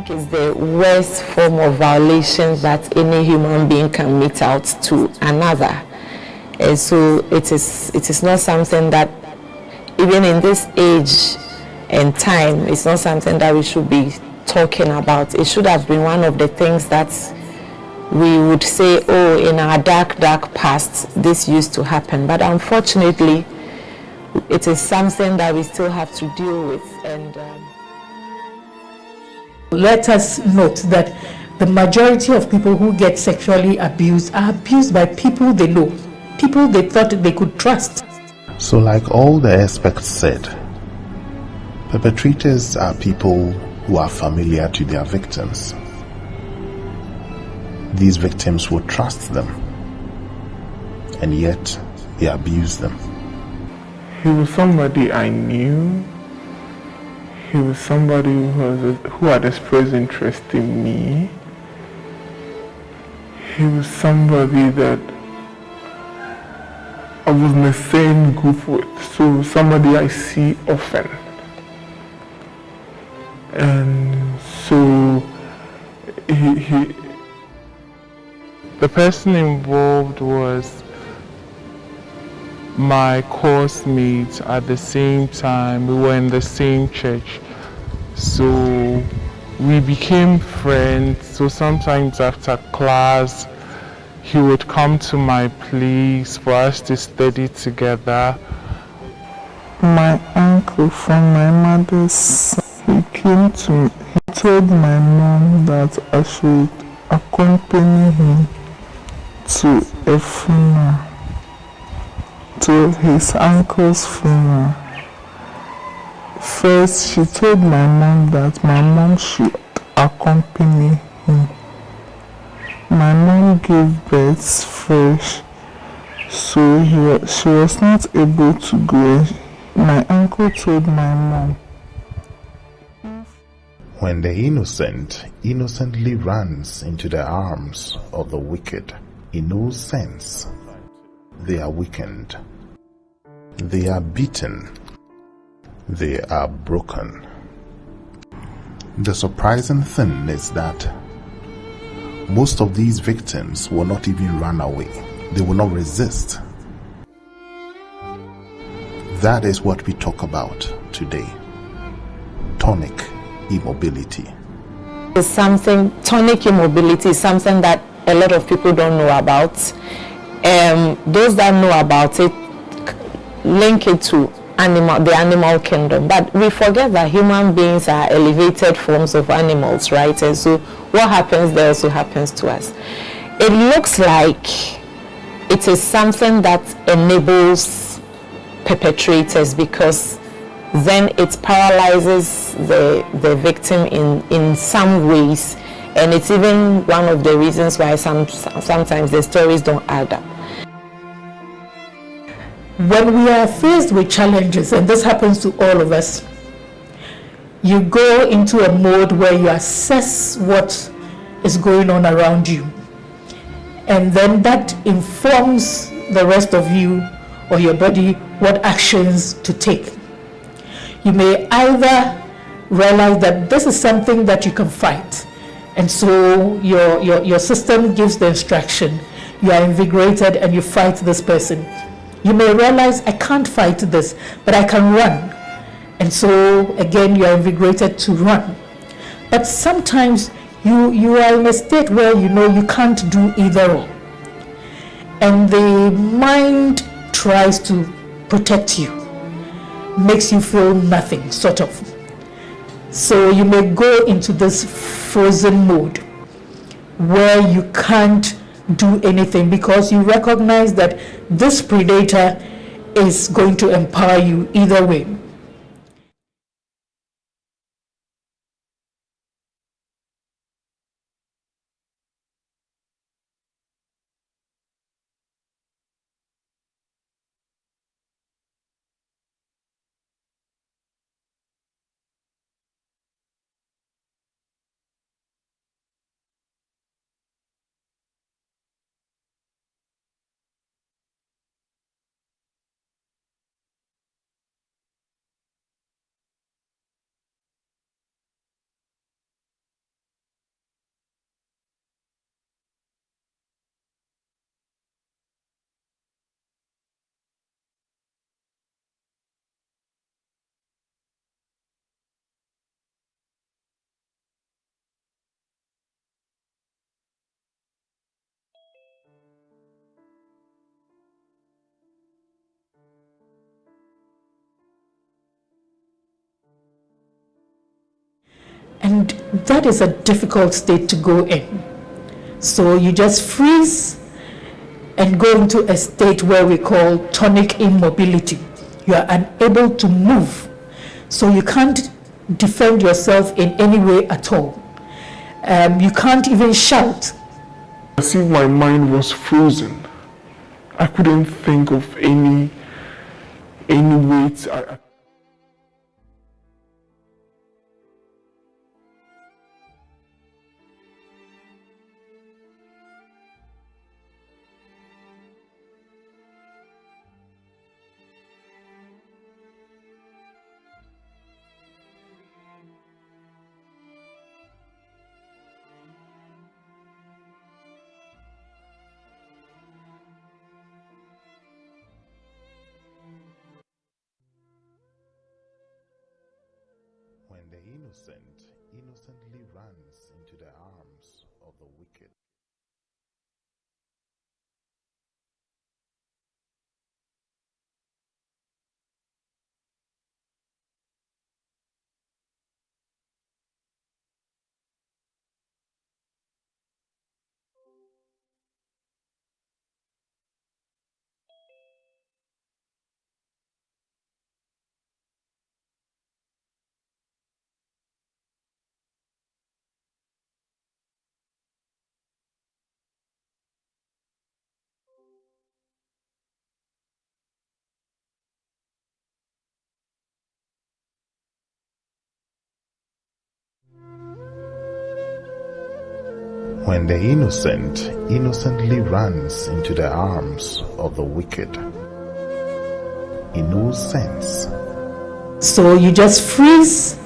think is the worst form of violation that any human being can mete out to another. And so it is not something that, even in this age and time, it's not something that we should be talking about. It should have been one of the things that we would say, oh, in our dark past, this used to happen. But unfortunately, it is something that we still have to deal with. And let us note that the majority of people who get sexually abused are abused by people they know, people they thought they could trust. So like all the experts said, perpetrators are people who are familiar to their victims. These victims will trust them, and yet they abuse them. He was somebody I knew. He was somebody who had expressed interest in me. He was somebody that I was in the same group with, so somebody I see often. And so the person involved was my course mate at the same time. We were in the same church, so we became friends. So sometimes after class he would come to my place for us to study together. My uncle from my mother's side, he came to me. He told my mom that I should accompany him to a funeral, to his uncle's funeral. First, she told my mom that my mom should accompany him. My mom gave birth fresh, so she was not able to go. My uncle told my mom, when the innocent innocently runs into the arms of the wicked, in no sense, they are weakened, they are beaten, they are broken. The surprising thing is that most of these victims will not even run away. They will not resist. That is what we talk about today. Tonic immobility. It's something, tonic immobility is something that a lot of people don't know about. Those that know about it link it to the animal kingdom, but we forget that human beings are elevated forms of animals, right? And so what happens there also happens to us. It looks like it is something that enables perpetrators, because then it paralyzes the victim in some ways, and it's even one of the reasons why sometimes the stories don't add up. When we are faced with challenges, and this happens to all of us, you go into a mode where you assess what is going on around you, and then that informs the rest of you or your body what actions to take. You may either realize that this is something that you can fight, and so your system gives the instruction, you are invigorated and you fight this person. You may realize, I can't fight this, but I can run. And so again, you are invigorated to run. But sometimes you are in a state where you know you can't do either or. And the mind tries to protect you, makes you feel nothing, sort of. So you may go into this frozen mode where you can't do anything, because you recognize that this predator is going to empower you either way. And that is a difficult state to go in. So you just freeze and go into a state where we call tonic immobility. You are unable to move. So you can't defend yourself in any way at all. You can't even shout. As if my mind was frozen. I couldn't think of any way to... When the innocent innocently runs into the arms of the wicked. When the innocent innocently runs into the arms of the wicked. In no sense. So you just freeze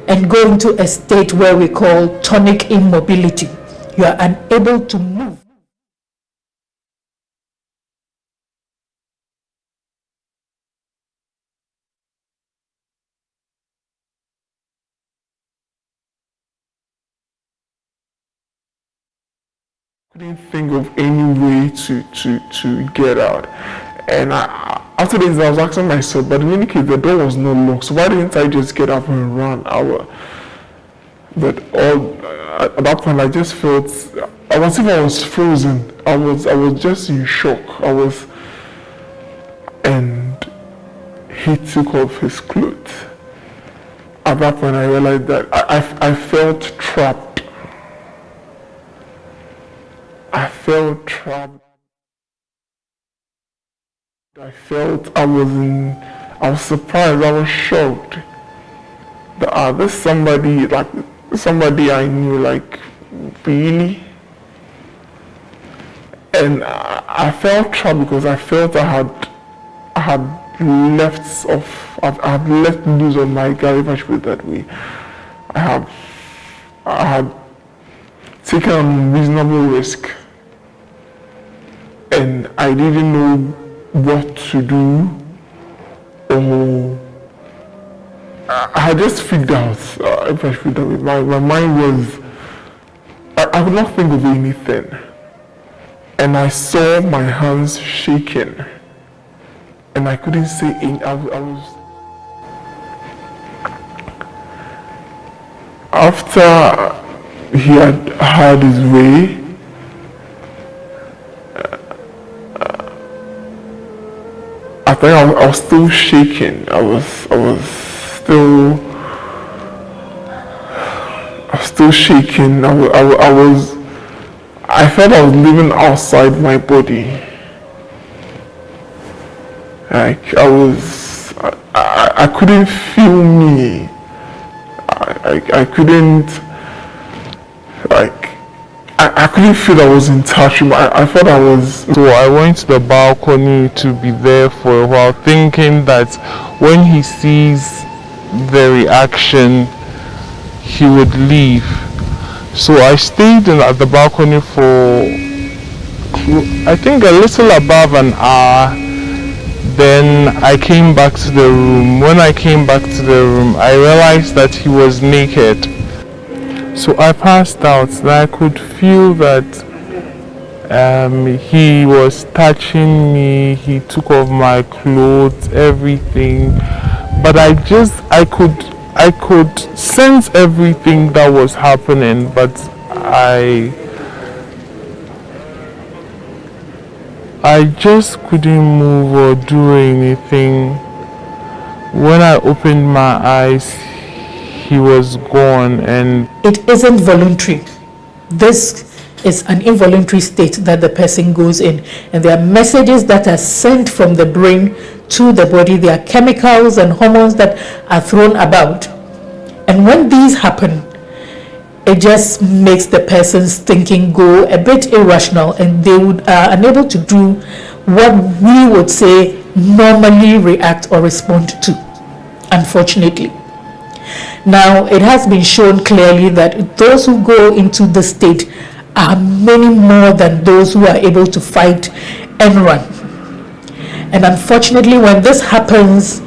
and go into a state where we call tonic immobility. You are unable to move. Couldn't think of any way to get out. And after this, I was asking myself, but in any case, the door was not locked, so why didn't I just get up and run? But at that point, I just felt, as if I was frozen. I was just in shock. And he took off his clothes. At that point, I realized that I felt trapped. I felt trapped. I was surprised, I was shocked that there's somebody I knew, like, really? And I felt trapped because I felt I had let loose on my guard, if I should put it that way. I had taken a reasonable risk. And I didn't know what to do, or I had just figured out, if I should do it, my mind was, I could not think of anything. And I saw my hands shaking, and I couldn't say anything. After he had his way, I think I was still shaking. I was still shaking. I felt I was living outside my body. Like I couldn't feel me. I couldn't, like, I couldn't feel I was in touch with I thought I was. So I went to the balcony to be there for a while, thinking that when he sees the reaction, he would leave. So I stayed at the balcony for, I think, a little above an hour. Then I came back to the room. When I came back to the room, I realized that he was naked. So I passed out. I could feel that he was touching me. He took off my clothes, everything. But I I could sense everything that was happening, but I just couldn't move or do anything. When I opened my eyes, he was gone, and It isn't voluntary. This is an involuntary state that the person goes in, and there are messages that are sent from the brain to the body. There are chemicals and hormones that are thrown about, and when these happen, it just makes the person's thinking go a bit irrational, and they are unable to do what we would say normally react or respond to, unfortunately. Now, it has been shown clearly that those who go into this state are many more than those who are able to fight and run. And unfortunately, when this happens,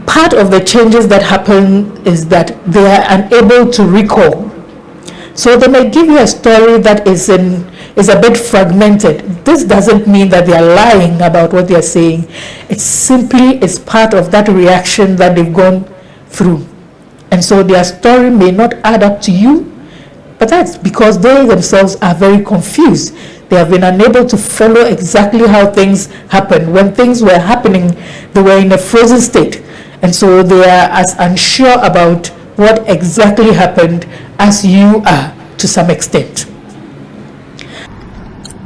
part of the changes that happen is that they are unable to recall. So they may give you a story that is a bit fragmented. This doesn't mean that they are lying about what they are saying. It simply is part of that reaction that they've gone through. And so their story may not add up to you, but that's because they themselves are very confused. They have been unable to follow exactly how things happened. When things were happening, they were in a frozen state. And so they are as unsure about what exactly happened as you are to some extent.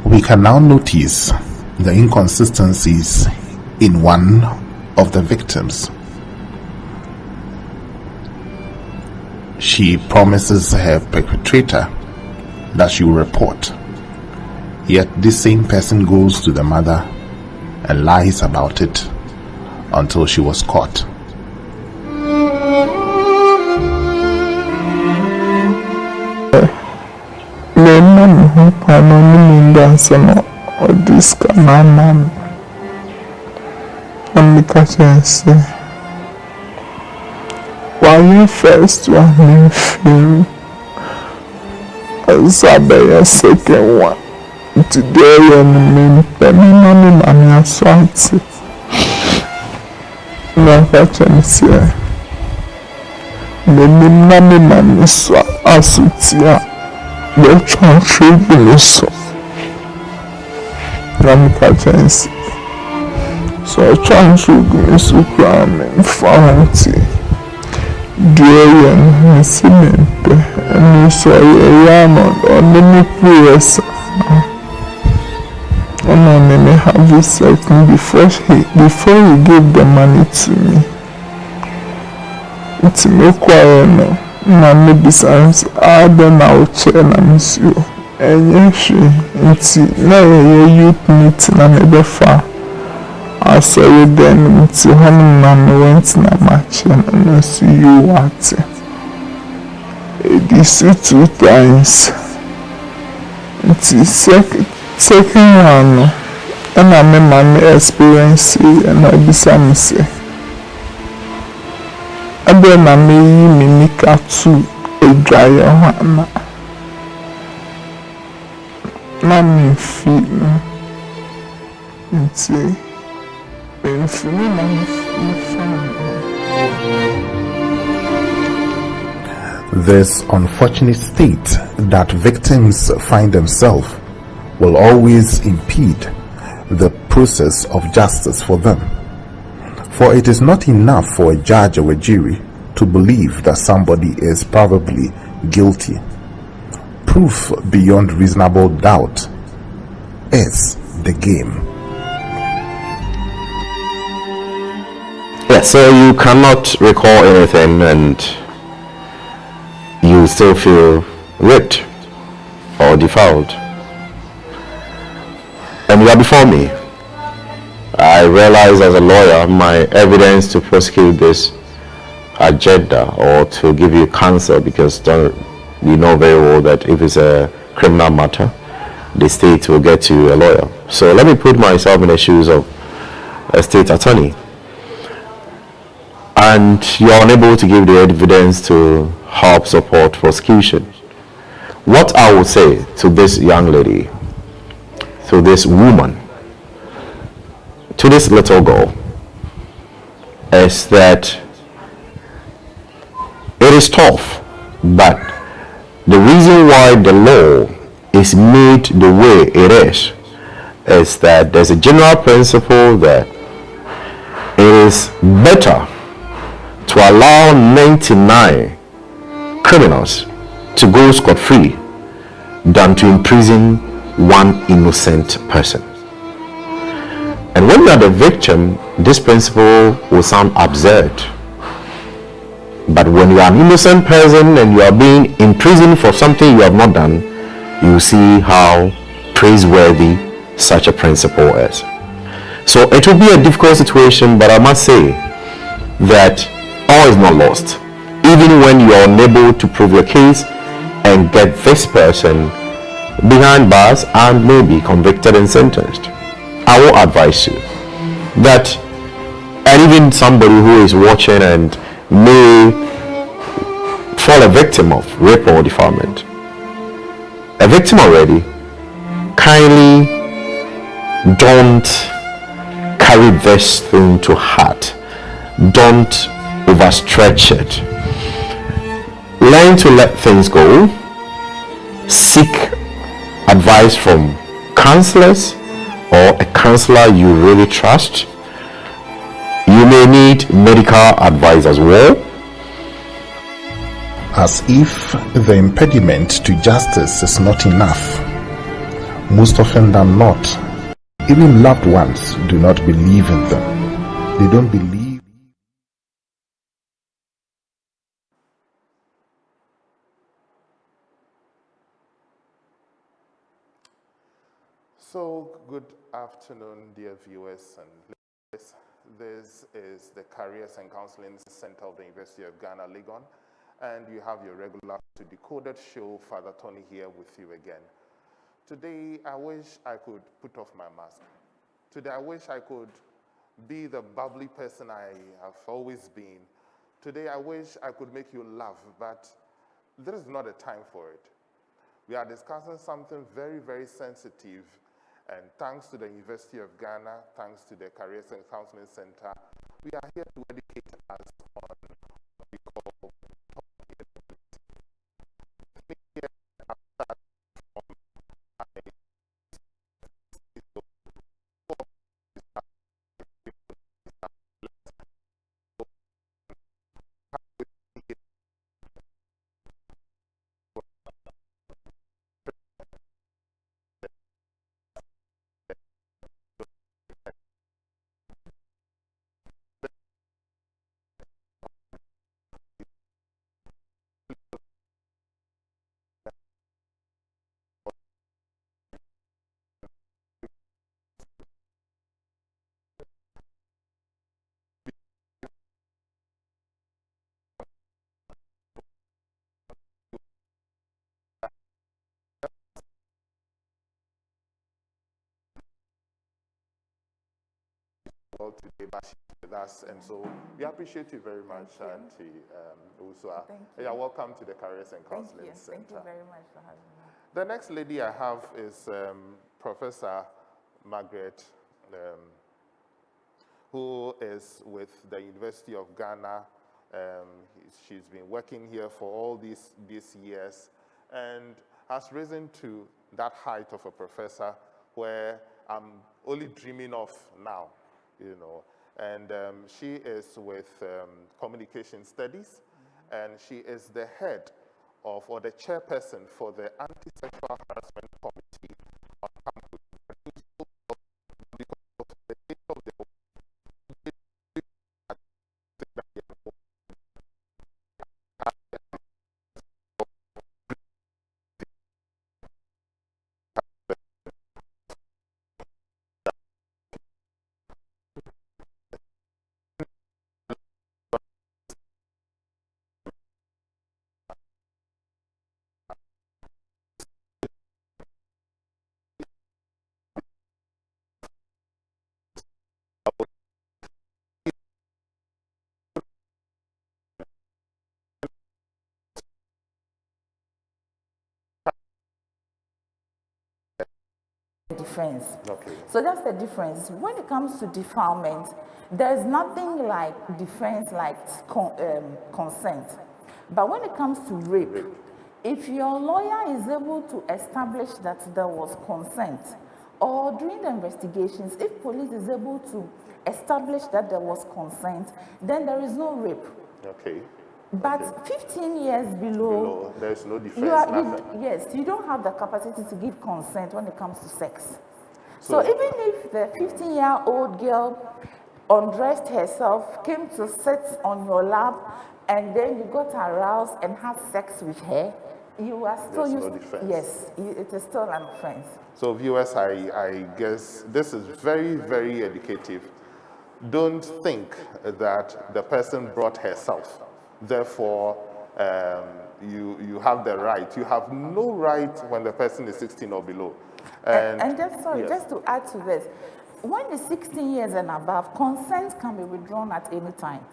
We can now notice the inconsistencies in one of the victims. She promises her perpetrator that she will report, yet this same person goes to the mother and lies about it until she was caught. Why you first one in film? Sabaya second one. Today and me and assault. No catching say. Me man so asutia. The country so. No catching say. So country so cram fountain. During Simimpe and you saw a Raymond on the Nucleus. And may have this second before you give the money to me. It's me quiet now. Maybe besides, I don't know I miss you. And yes, it's now a youth meeting and a far. I saw you then to home and went in a match and I see you what it is 2 times. It is second one and I made my experience and I decided to say and then I made mimic to a dryer one. Mommy feel and This unfortunate state that victims find themselves will always impede the process of justice for them. For it is not enough for a judge or a jury to believe that somebody is probably guilty. Proof beyond reasonable doubt is the game. Yeah, so you cannot recall anything and you still feel raped or defiled. And you are before me. I realize as a lawyer my evidence to prosecute this agenda or to give you counsel, because we know very well that if it's a criminal matter, the state will get you a lawyer. So let me put myself in the shoes of a state attorney. And you are unable to give the evidence to help support prosecution. What I would say to this young lady, to this woman, to this little girl, is that It is tough, but the reason why the law is made the way it is that there's a general principle that it is better to allow 99 criminals to go scot-free than to imprison one innocent person. And when you are the victim, this principle will sound absurd. But when you are an innocent person and you are being imprisoned for something you have not done, you see how praiseworthy such a principle is. So it will be a difficult situation, but I must say that all is not lost. Even when you are unable to prove your case and get this person behind bars and maybe convicted and sentenced, I will advise you that, and even somebody who is watching and may fall a victim of rape or defilement, a victim already, kindly don't carry this thing to heart. Don't overstretch it. Learn to let things go. Seek advice from counselors or a counselor you really trust. You may need medical advice as well. As if the impediment to justice is not enough, most often than not, even loved ones do not believe in them. They don't believe. So, good afternoon, dear viewers and listeners. This is the Careers and Counseling Center of the University of Ghana, Legon, and you have your regular Decoded show, Father Tony, here with you again. Today, I wish I could put off my mask. Today, I wish I could be the bubbly person I have always been. Today, I wish I could make you laugh, but there is not a time for it. We are discussing something very, very sensitive, and thanks to the University of Ghana, thanks to the Careers and Counseling Center, we are here to educate us on what we call today with us, and so we appreciate you very much, Auntie Usua. Yeah, welcome to the Careers and Counseling Center. Thank you very much for having me. The next lady I have is Professor Margaret, who is with the University of Ghana. She's been working here for all these years and has risen to that height of a professor where I'm only dreaming of now. You know, and she is with communication studies, and she is the head of, or the chairperson for the anti-sexual harassment committee on campus. Difference. Okay. So that's the difference. When it comes to defilement, there's nothing like difference like consent. But when it comes to rape, if your lawyer is able to establish that there was consent, or during the investigations, if police is able to establish that there was consent, then there is no rape. Okay. But 15 years below, there's no defense, nothing. Yes, you don't have the capacity to give consent when it comes to sex. So even if the 15-year-old girl undressed herself, came to sit on your lap, and then you got aroused and had sex with her, you are still There's no defense. Yes, it is still an offense. So viewers, I guess this is very, very educative. Don't think that the person brought herself. Therefore, you have the right. You have no right when the person is 16 or below. And just, sorry, just to add to this, when it's 16 years and above, consent can be withdrawn at any time.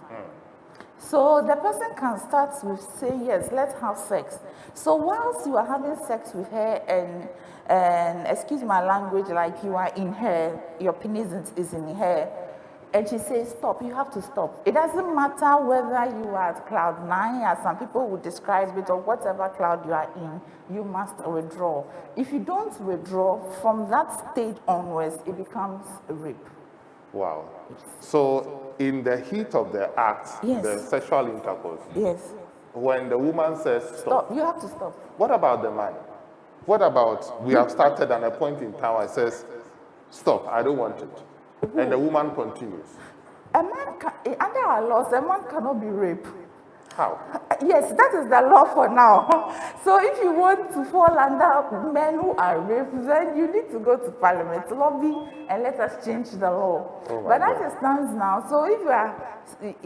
So the person can start with saying, yes, let's have sex. So whilst you are having sex with her and excuse my language, like you are in her, your penis is in her, and she says, stop, you have to stop. It doesn't matter whether you are at cloud 9, as some people would describe it, or whatever cloud you are in, you must withdraw. If you don't withdraw, from that stage onwards, it becomes rape. Wow. So in the heat of the act, Yes. the sexual intercourse, Yes. when the woman says stop, You have to stop. what about the man? What about we have started at a point in time and says, stop, I don't want it. And the woman continues. A man under our laws, a man cannot be raped. How? Yes, that is the law for now. So if you want to fall under men who are raped, then you need to go to parliament, lobby, and let us change the law. But as it stands now, so if you are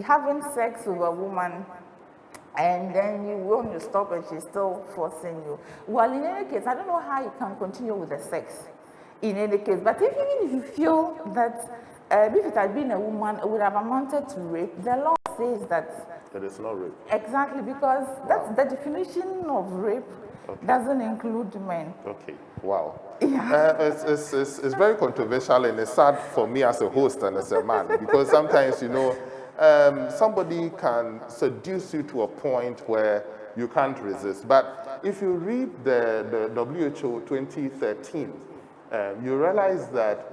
having sex with a woman, and then you want to stop and she's still forcing you, well, in any case, I don't know how you can continue with the sex. In any case, but even if you feel that if it had been a woman, it would have amounted to rape, the law says that It is not rape. exactly, because that's the definition of rape doesn't include men. Okay, wow. Yeah. It's very controversial, and it's sad for me as a host and as a man, because sometimes, you know, somebody can seduce you to a point where you can't resist. But if you read the WHO 2013, you realize that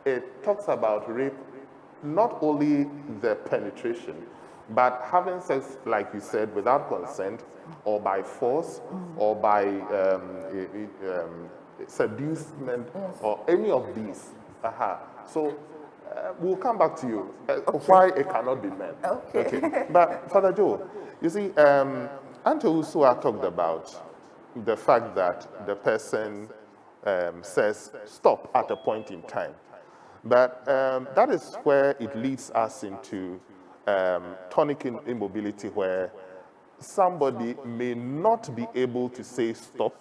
it talks about rape, not only the penetration, but having sex, like you said, without consent, or by force, or by seducement, or any of these. So we'll come back to you, why it cannot be men. Okay. But Father Joe, you see, Auntie Usua talked about the fact that the person says stop at a point in time. But that is where it leads us into tonic immobility, where somebody may not be able to say stop,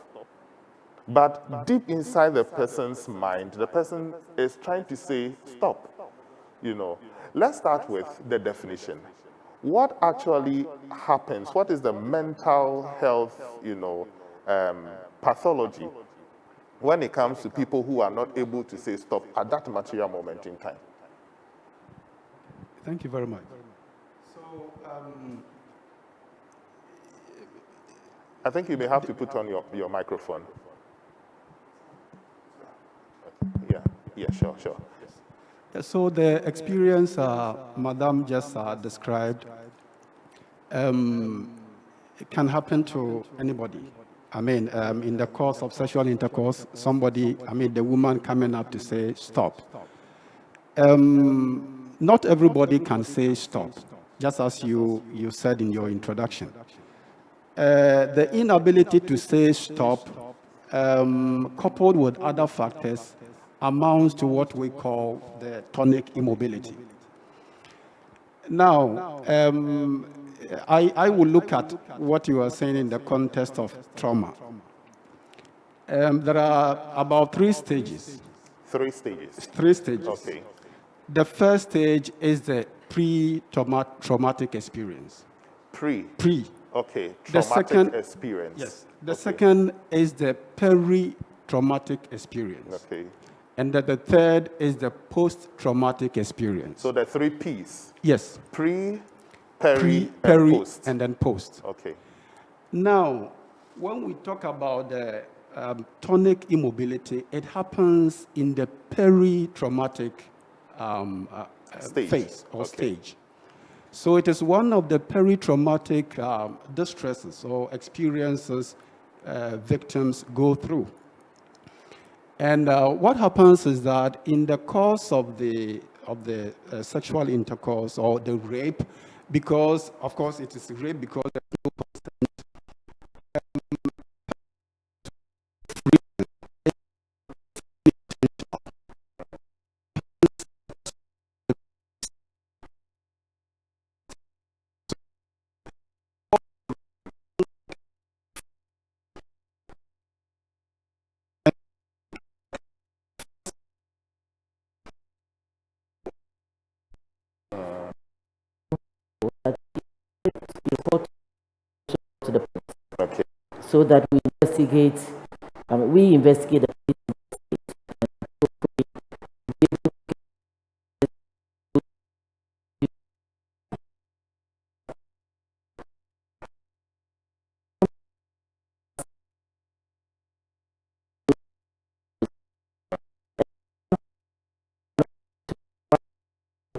but deep inside the person's mind, the person is trying to say stop. You know, let's start with the definition. What actually happens? What is the mental health, you know, pathology when it comes to people who are not able to say stop at that material moment in time? Thank you very much. So, I think you may have to put on your microphone. Yeah, sure. So the experience Madam just described it can happen to anybody. I mean, in the course of sexual intercourse, somebody, the woman coming up to say stop. Not everybody can say stop, just as you said in your introduction. The inability to say stop, coupled with other factors, amounts to what we call the tonic immobility. Now, I will look at what you are saying in the context of trauma. There are about 3 stages. 3 stages? 3 stages. Okay. The first stage is the pre-traumatic experience. Pre? Okay, traumatic experience. Yes. The second is the peri-traumatic experience. Okay. And the third is the post-traumatic experience. So the 3 Ps? Yes. Pre, Peri, post. and then post. Okay. Now, when we talk about the tonic immobility, it happens in the peri-traumatic phase or stage. So it is one of the peri-traumatic distresses or experiences victims go through. And what happens is that in the course of the sexual intercourse or the rape, because of course it is rape because there's no consent, to the police, so that we investigate